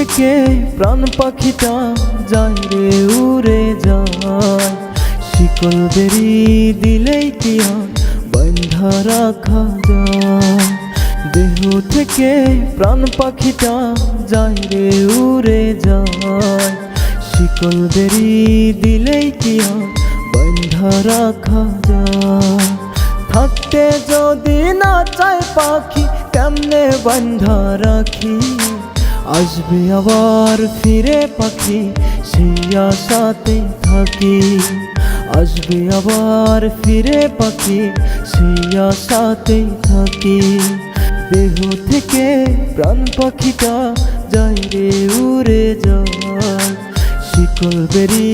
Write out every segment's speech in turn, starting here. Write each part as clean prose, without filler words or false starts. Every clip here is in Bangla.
থেকে প্রাণ পাখিটা যায় রে উড়ে যায়, শিকল বেরি দিলেই কি আর বাঁধা রাখা যায়। দেহ থেকে প্রাণ পাখিটা যায় রে উড়ে যায়, শিকল বেরি দিলেই কি আর বাঁধা রাখা যায়। থাকতে যদি না চায় পাখি কেমনে বাঁধা রাখি, আসবে আবার ফিরে পাখি সেই আশাতেই থাকি। আসবে আবার ফিরে পাখি সেই আশাতেই থাকি। দেহ থেকে প্রাণ পাখিটা যায় রে উড়ে যায়, শিকল বেরি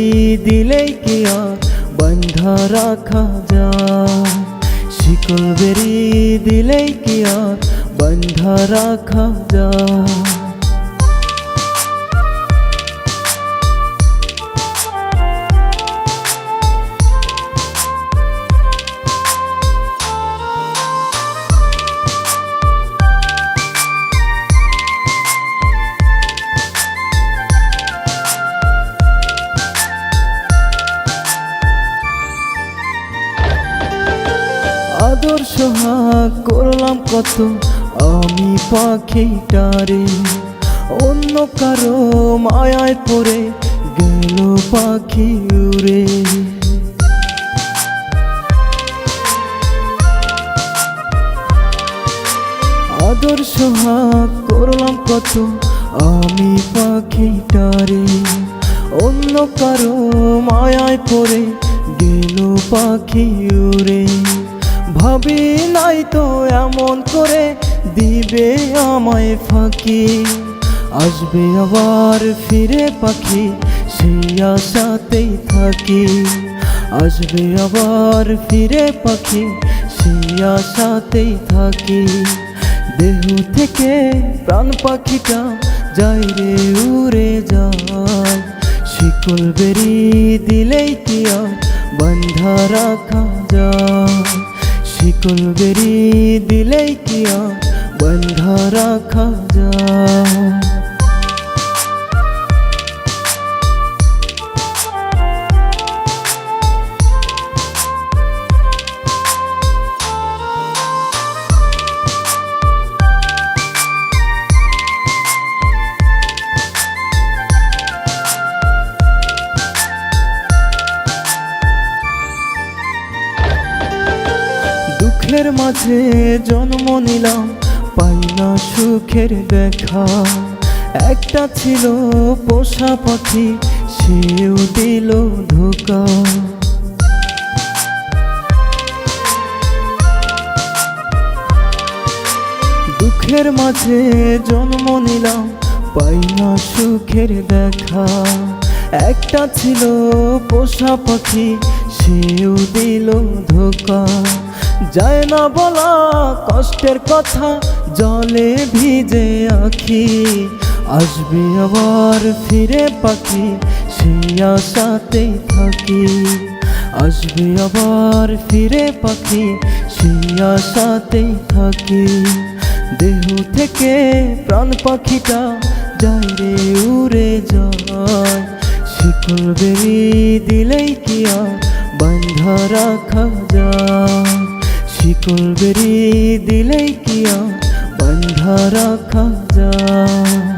দিলেই কি আর বাঁধা রাখা যায়। শিকল বেরি দিলেই কি আর বাঁধা রাখা যায়। আদর সোহাগ করলাম কত আমি পাখিটারে, অন্য কারো মায়ায় পড়ে গেল পাখি উড়ে। আদর সোহাগ করলাম কত আমি পাখিটারে, অন্য কারো মায়ায় পড়ে গেল পাখি উড়ে। ভাবি নাই তো এমন করে দিবে আমায় ফাঁকি, আসবে আবার ফিরে পাখি সেই আশাতেই থাকি। আসবে আবার ফিরে পাখি সেই আশাতেই থাকি। দেহ থেকে প্রাণ পাখিটা যায় রে উড়ে যায়, শিকল বেরি দিলেই কি আর বাঁধা রাখা যায়। শিকল বেরি দিলেই কি আর বাঁধা রাখা যায়। দুঃখের মাঝে জন্ম নিলাম পাই না সুখের দেখা, একটা ছিল পোষা পাখি সেও দিল ধোঁকা। দুঃখের মাঝে জন্ম নিলাম পাই না সুখের দেখা, একটা ছিল পোষা পাখি সেও দিল ধোঁকা। যায় না বলা কষ্টের কথা জলে ভিজে আখি, আসবে আবার ফিরে পাখি সেই আশাতেই থাকি। আসবে আবার ফিরে পাখি সেই আশাতেই থাকি। দেহ থেকে প্রাণ পাখিটা যায় রে উড়ে যায়, শিকল বেরি দিলেই কি আর বাঁধা রাখা যায়। শিকল বেরি দিলেই কি আর বাঁধা রাখা যায়।